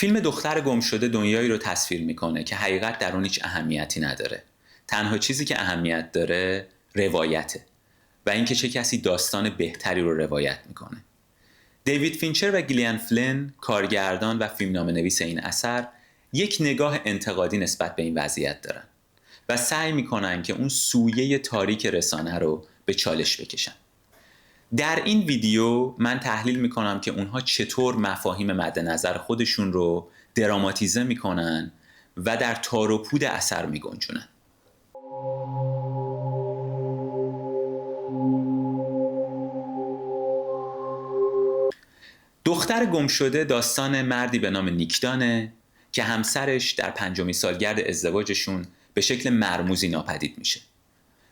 فیلم دختر گم شده دنیایی رو تصویر میکنه که حقیقت در اون هیچ اهمیتی نداره. تنها چیزی که اهمیت داره روایته و اینکه چه کسی داستان بهتری رو روایت میکنه. دیوید فینچر و گیلیان فلین، کارگردان و فیلمنامه‌نویس این اثر، یک نگاه انتقادی نسبت به این وضعیت دارن و سعی میکنن که اون سویه تاریک رسانه رو به چالش بکشن. در این ویدیو من تحلیل میکنم که اونها چطور مفاهیم مد نظر خودشون رو دراماتیزه میکنن و در تار و پود اثر میگنجونن. دختر گم شده داستان مردی به نام نیک دانه که همسرش در 5مین سالگرد ازدواجشون به شکل مرموزی ناپدید میشه.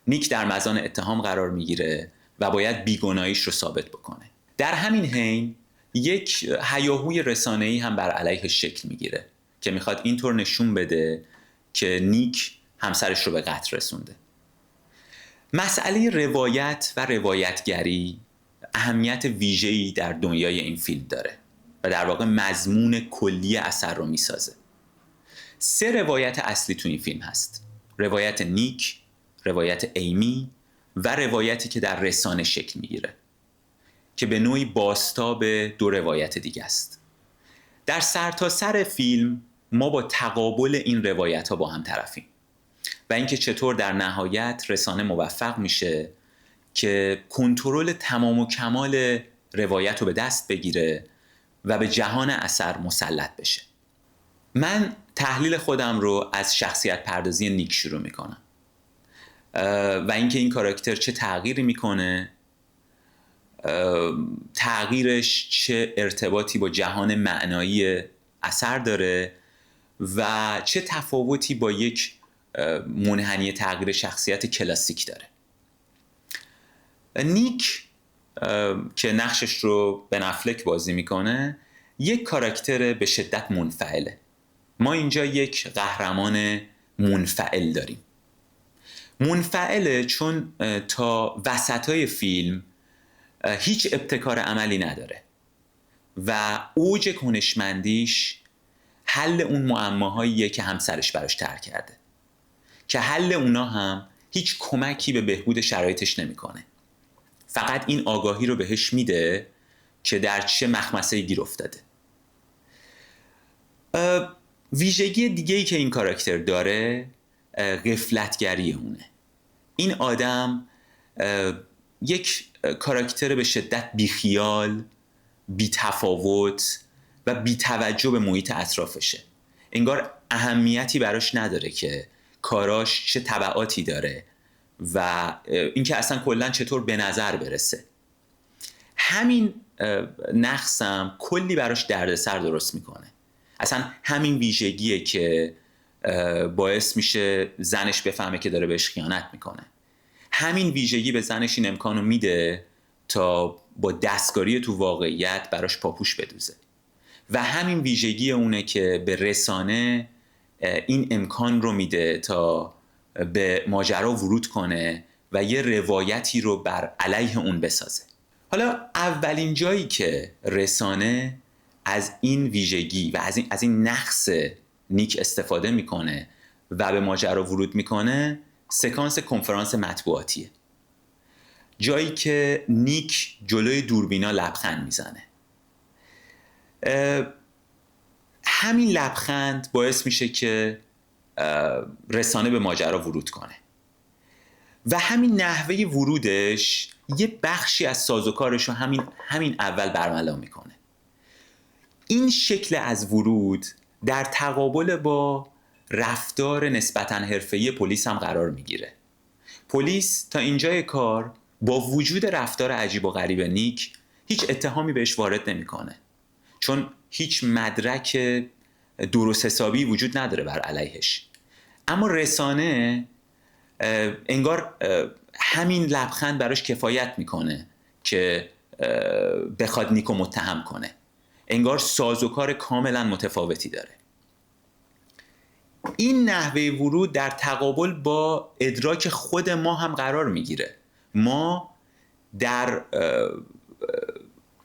نیک در مزان اتهام قرار میگیره و باید بیگناهیش رو ثابت بکنه. در همین حین یک هیاهوی رسانه‌ای هم بر علیهش شکل میگیره که میخواد اینطور نشون بده که نیک همسرش رو به قتل رسونده. مسئله روایت و روایتگری اهمیت ویژه‌ای در دنیای این فیلم داره و در واقع مضمون کلی اثر رو میسازه. 3 روایت اصلی تو این فیلم هست: روایت نیک، روایت ایمی و روایتی که در رسانه شکل میگیره که به نوعی بازتاب 2 روایت دیگه است. در سرتاسر فیلم ما با تقابل این روایت ها با هم طرفیم و اینکه چطور در نهایت رسانه موفق میشه که کنترل تمام و کمال روایت رو به دست بگیره و به جهان اثر مسلط بشه. من تحلیل خودم رو از شخصیت پردازی نیک شروع میکنم و اینکه این کاراکتر چه تغییری میکنه، تغییرش چه ارتباطی با جهان معنایی اثر داره و چه تفاوتی با یک منحنی تغییر شخصیت کلاسیک داره. نیک که نقشش رو بن افلک بازی میکنه یک کاراکتر به شدت منفعله. ما اینجا یک قهرمان منفعل داریم. منفعله چون تا وسطای فیلم هیچ ابتکار عملی نداره و اوج کنشمندیش حل اون معماهاییه که همسرش براش طرح کرده که حل اونا هم هیچ کمکی به بهبود شرایطش نمیکنه. فقط این آگاهی رو بهش میده که در چه مخمسه‌ای گیر افتاده. ویژگی دیگه‌ای که این کاراکتر داره غفلتگری اونه. این آدم یک کاراکتر به شدت بیخیال، بی‌تفاوت و بی‌توجه به محیط اطرافشه. انگار اهمیتی براش نداره که کاراش چه تبعاتی داره و اینکه اصلا کلاً چطور به نظر برسه. همین نقصم کلی براش دردسر درست میکنه. اصلا همین ویژگیه که باعث میشه زنش بفهمه که داره بهش خیانت میکنه. همین ویژگی به زنش این امکانو میده تا با دستکاری تو واقعیت براش پاپوش بدوزه و همین ویژگی اونه که به رسانه این امکان رو میده تا به ماجرا ورود کنه و یه روایتی رو بر علیه اون بسازه. حالا اولین جایی که رسانه از این ویژگی و از این نقص نیک استفاده میکنه و به ماجرا ورود میکنه سکانس کنفرانس مطبوعاتیه، جایی که نیک جلوی دوربینا لبخند میزنه. همین لبخند باعث میشه که رسانه به ماجرا ورود کنه و همین نحوه ورودش یه بخشی از سازوکارش رو همین اول برملا میکنه. این شکل از ورود در تقابل با رفتار نسبتاً حرفه‌ای پلیس هم قرار میگیره. پلیس تا اینجای کار با وجود رفتار عجیب و غریب نیک هیچ اتهامی بهش وارد نمیکنه چون هیچ مدرک درست حسابی وجود نداره بر علیهش. اما رسانه انگار همین لبخند براش کفایت میکنه که بخواد نیکو متهم کنه. انگار سازوکار کاملا متفاوتی داره. این نحوه ورود در تقابل با ادراک خود ما هم قرار میگیره. ما در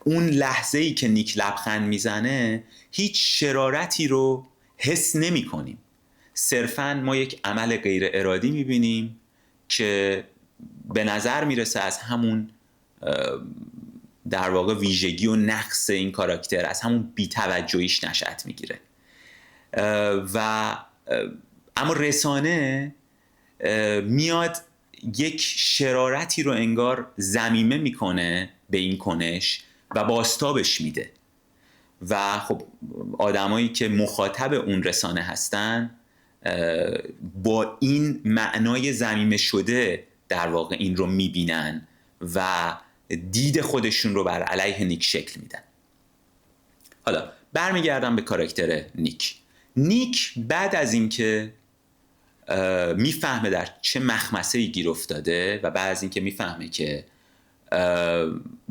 اون لحظه‌ای که نیک لبخند میزنه هیچ شرارتی رو حس نمی کنیم. صرفاً ما یک عمل غیر ارادی میبینیم که به نظر میرسه از همون در واقع ویژگی و نقص این کاراکتر، از همون بی‌توجهیش نشأت میگیره. و اما رسانه میاد یک شرارتی رو انگار ضمیمه میکنه به این کنش و بازتابش میده و خب آدمایی که مخاطب اون رسانه هستن با این معنای ضمیمه شده در واقع این رو میبینن و دید خودشون رو بر علیه نیک شکل میدن. حالا برمیگردم به کاراکتر نیک. نیک بعد از اینکه میفهمه در چه مخمسه‌ای گیر افتاده و بعد از اینکه میفهمه که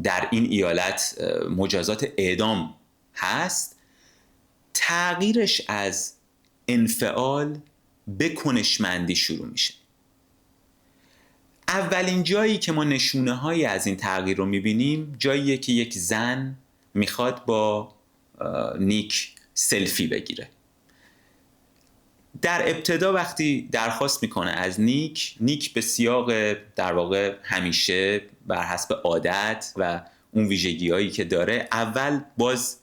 در این ایالت مجازات اعدام هست، تغییرش از انفعال به کنشمندی شروع میشه. اولین جایی که ما نشونه هایی از این تغییر رو میبینیم جاییه که یک زن میخواد با نیک سلفی بگیره. در ابتدا وقتی درخواست میکنه از نیک به سیاق در واقع همیشه بر حسب عادت و اون ویژگی هایی که داره اول باز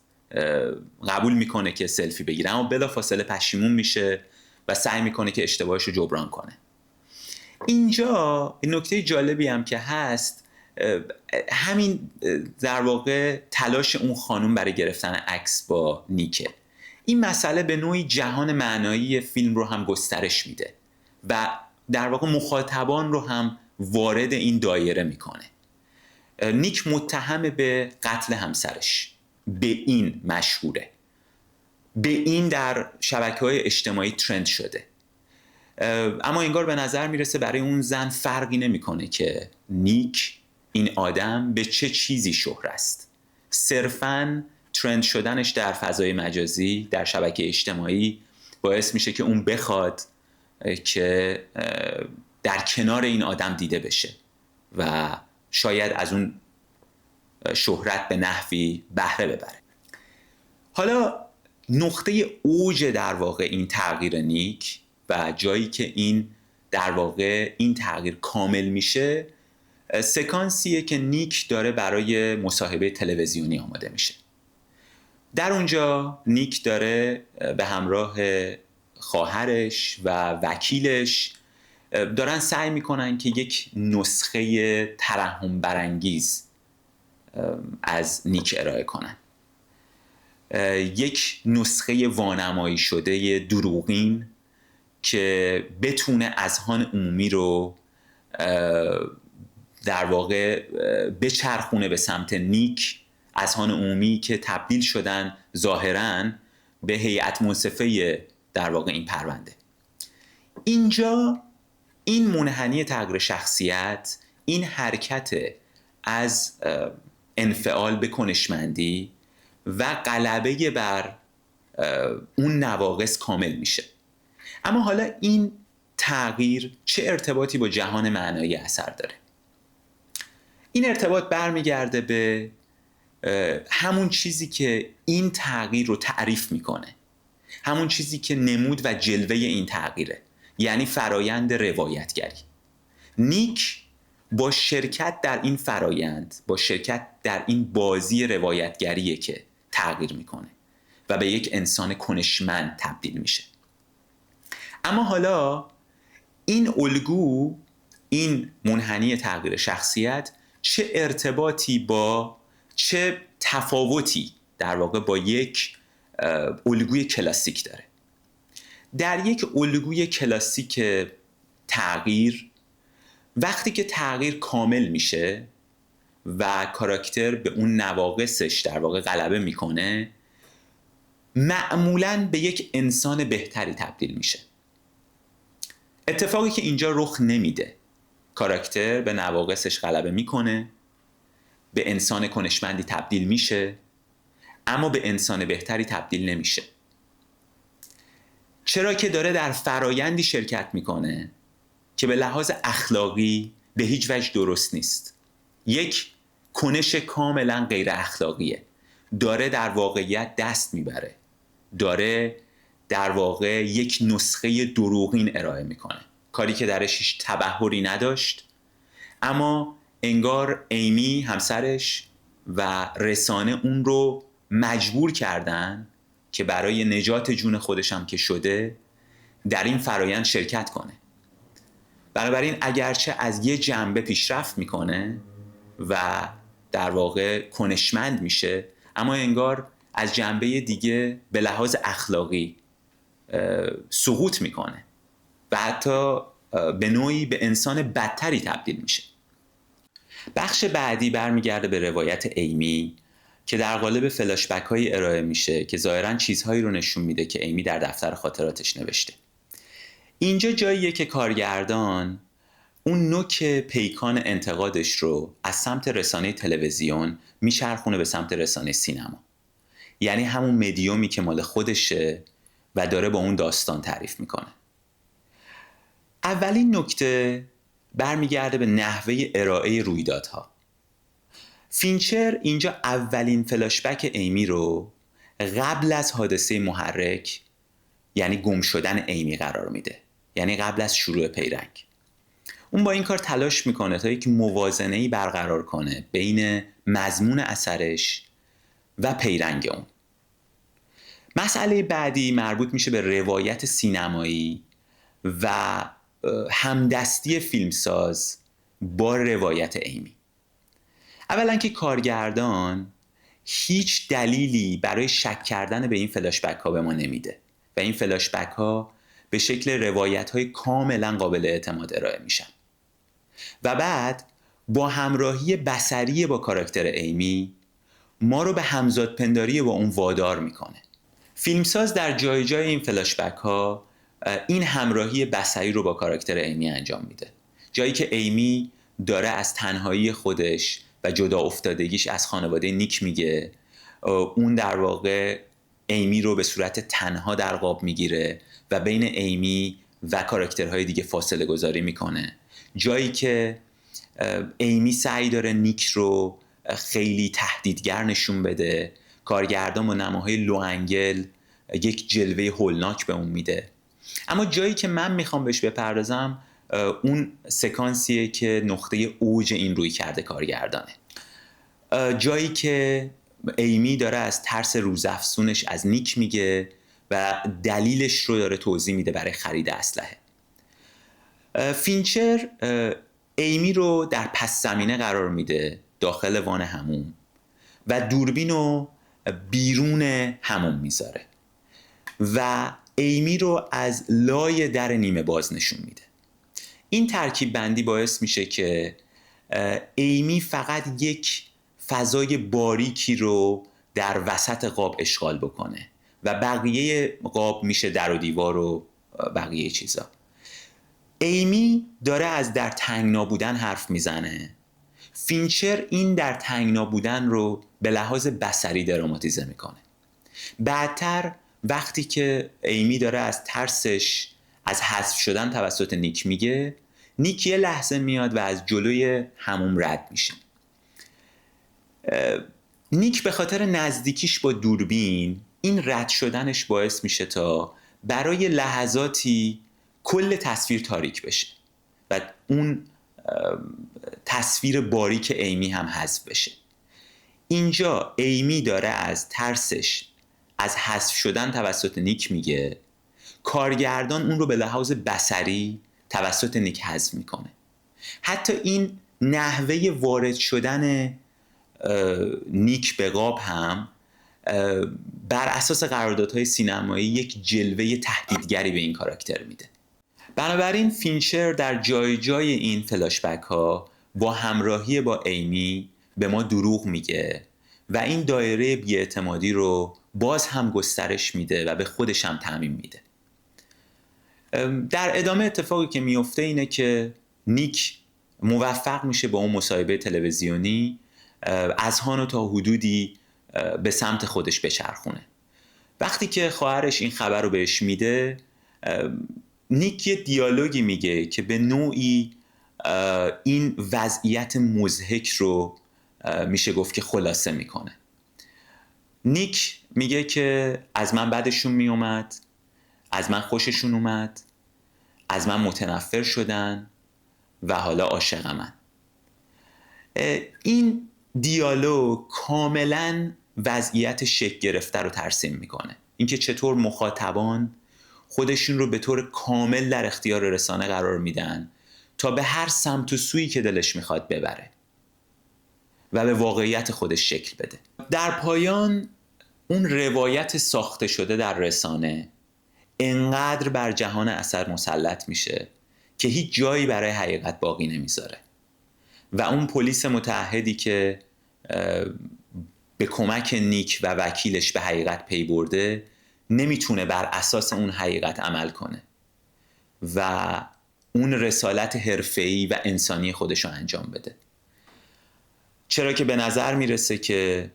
قبول میکنه که سلفی بگیره، اما بلافاصله پشیمون میشه و سعی میکنه که اشتباهش رو جبران کنه. اینجا نکته جالبی هم که هست همین در واقع تلاش اون خانم برای گرفتن عکس با نیکه. این مسئله به نوعی جهان معنایی فیلم رو هم گسترش میده و در واقع مخاطبان رو هم وارد این دایره میکنه. نیک متهم به قتل همسرش، به این مشهوره، به این در شبکه‌های اجتماعی ترند شده. اما انگار به نظر میرسه برای اون زن فرقی نمیکنه که نیک این آدم به چه چیزی شهره است. صرفاً ترند شدنش در فضای مجازی، در شبکه اجتماعی باعث میشه که اون بخواد که در کنار این آدم دیده بشه و شاید از اون شهرت به نحوی بهره ببره. حالا نقطه اوج در واقع این تغییر نیک و جایی که این در واقع این تغییر کامل میشه سکانسیه که نیک داره برای مصاحبه تلویزیونی آماده میشه. در اونجا نیک داره به همراه خواهرش و وکیلش دارن سعی میکنن که یک نسخه ترحم برانگیز از نیک ارائه کنن، یک نسخه وانمایی شده دروغین که بتونه اذهان عمومی رو در واقع بچرخونه به سمت نیک، اذهان عمومی که تبدیل شدن ظاهراً به هیئت منصفه در واقع این پرونده. اینجا این منحنی تغییر شخصیت، این حرکت از انفعال به کنشمندی و غلبه بر اون نواقص کامل میشه. اما حالا این تغییر چه ارتباطی با جهان معنایی اثر داره؟ این ارتباط برمیگرده به همون چیزی که این تغییر رو تعریف میکنه، همون چیزی که نمود و جلوه این تغییره، یعنی فرایند روایتگری. نیک با شرکت در این فرایند، با شرکت در این بازی روایتگریه که تغییر میکنه و به یک انسان کنشمند تبدیل میشه. اما حالا این الگو، این منحنی تغییر شخصیت چه ارتباطی با، چه تفاوتی در واقع با یک الگوی کلاسیک داره؟ در یک الگوی کلاسیک تغییر، وقتی که تغییر کامل میشه و کاراکتر به اون نواقصش در واقع غلبه میکنه، معمولاً به یک انسان بهتری تبدیل میشه. اتفاقی که اینجا رخ نمیده. کاراکتر به نواقصش غلبه میکنه، به انسان کنشمندی تبدیل میشه، اما به انسان بهتری تبدیل نمیشه. چرا که داره در فرایندی شرکت میکنه که به لحاظ اخلاقی به هیچ وجه درست نیست. یک کنش کاملا غیر اخلاقیه، داره در واقعیت دست میبره، داره در واقع یک نسخه دروغین ارائه میکنه، کاری که درش هیچ تبحری نداشت. اما انگار ایمی همسرش و رسانه اون رو مجبور کردن که برای نجات جون خودش هم که شده در این فرایند شرکت کنه. بنابراین اگرچه از یه جنبه پیشرفت میکنه و در واقع کنشمند میشه، اما انگار از جنبه دیگه به لحاظ اخلاقی سقوط میکنه و حتی به نوعی به انسان بدتری تبدیل میشه. بخش بعدی برمیگرده به روایت ایمی که در قالب فلاشبک هایی ارائه میشه که ظاهرا چیزهایی رو نشون میده که ایمی در دفتر خاطراتش نوشته. اینجا جاییه که کارگردان اون نوک پیکان انتقادش رو از سمت رسانه تلویزیون میچرخونه به سمت رسانه سینما، یعنی همون مدیومی که مال خودشه و داره با اون داستان تعریف میکنه. اولین نکته برمیگرده به نحوه ارائه رویدادها. فینچر اینجا اولین فلاشبک ایمی رو قبل از حادثه محرک، یعنی گم شدن ایمی قرار میده، یعنی قبل از شروع پیرنگ. اون با این کار تلاش میکنه تا یک موازنه‌ای برقرار کنه بین مضمون اثرش و پیرنگ اون. مسئله بعدی مربوط میشه به روایت سینمایی و همدستی فیلمساز با روایت ایمی. اولا که کارگردان هیچ دلیلی برای شک کردن به این فلاشبک ها به ما نمیده و این فلاشبک ها به شکل روایت های کاملا قابل اعتماد ارائه میشن و بعد با همراهی بصری با کاراکتر ایمی ما رو به همزادپنداری با اون وادار میکنه. فیلمساز در جای جای این فلاشبک ها این همراهی بصری رو با کاراکتر ایمی انجام میده، جایی که ایمی داره از تنهایی خودش و جدا افتادگیش از خانواده نیک میگه، اون در واقع ایمی رو به صورت تنها در قاب میگیره و بین ایمی و کاراکترهای دیگه فاصله گذاری میکنه، جایی که ایمی سعی داره نیک رو خیلی تهدیدگر نشون بده، کارگردان با نماهای لوانگل یک جلوه هولناک به اون میده. اما جایی که من میخوام بهش بپردازم اون سکانسیه که نقطه اوج این روی کرده کارگردانه، جایی که ایمی داره از ترس روزافزونش از نیک میگه و دلیلش رو داره توضیح میده برای خرید اسلحه. فینچر ایمی رو در پس زمینه قرار میده داخل وان حموم و دوربین رو بیرون حموم میذاره و ایمی رو از لای در نیمه باز نشون میده. این ترکیب بندی باعث میشه که ایمی فقط یک فضای باریکی رو در وسط قاب اشغال بکنه و بقیه قاب میشه در و دیوار و بقیه چیزا. ایمی داره از در تنگنا بودن حرف میزنه، فینچر این در تنگنا بودن رو به لحاظ بصری دراماتیزه میکنه. بعدتر وقتی که ایمی داره از ترسش از حذف شدن توسط نیک میگه، نیک یه لحظه میاد و از جلوی حموم رد میشه. نیک به خاطر نزدیکیش با دوربین این رد شدنش باعث میشه تا برای لحظاتی کل تصویر تاریک بشه و اون تصویر باریک ایمی هم حذف بشه. اینجا ایمی داره از ترسش از حذف شدن توسط نیک میگه، کارگردان اون رو به لحاظ بصری توسط نیک حذف میکنه. حتی این نحوه وارد شدن نیک به قاب هم بر اساس قراردادهای سینمایی یک جلوه تهدیدگری به این کاراکتر میده. بنابراین فینچر در جای جای این فلاشبک ها با همراهی با ایمی به ما دروغ میگه و این دایره بی‌اعتمادی رو باز هم گسترش میده و به خودش هم تعمیم میده. در ادامه اتفاقی که میفته اینه که نیک موفق میشه با اون مصاحبه تلویزیونی اذهانو تا حدودی به سمت خودش بچرخونه. وقتی که خواهرش این خبر رو بهش میده، نیک یه دیالوگی میگه که به نوعی این وضعیت مضحک رو میشه گفت که خلاصه میکنه. نیک میگه که از من بدشون میومد، از من خوششون اومد، از من متنفر شدن و حالا عاشقمن. این دیالوگ کاملا وضعیت شکل گرفته رو ترسیم میکنه، اینکه چطور مخاطبان خودشون رو به طور کامل در اختیار رسانه قرار میدن تا به هر سمت و سویی که دلش میخواد ببره و به واقعیت خودش شکل بده. در پایان اون روایت ساخته شده در رسانه انقدر بر جهان اثر مسلط میشه که هیچ جایی برای حقیقت باقی نمیذاره و اون پلیس متعهدی که به کمک نیک و وکیلش به حقیقت پی برده نمیتونه بر اساس اون حقیقت عمل کنه و اون رسالت حرفه‌ای و انسانی خودش رو انجام بده، چرا که به نظر میرسه که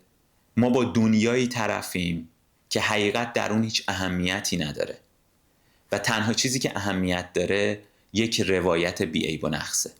ما با دنیایی طرفیم که حقیقت در اون هیچ اهمیتی نداره و تنها چیزی که اهمیت داره یک روایت بی‌عیب و نقصه.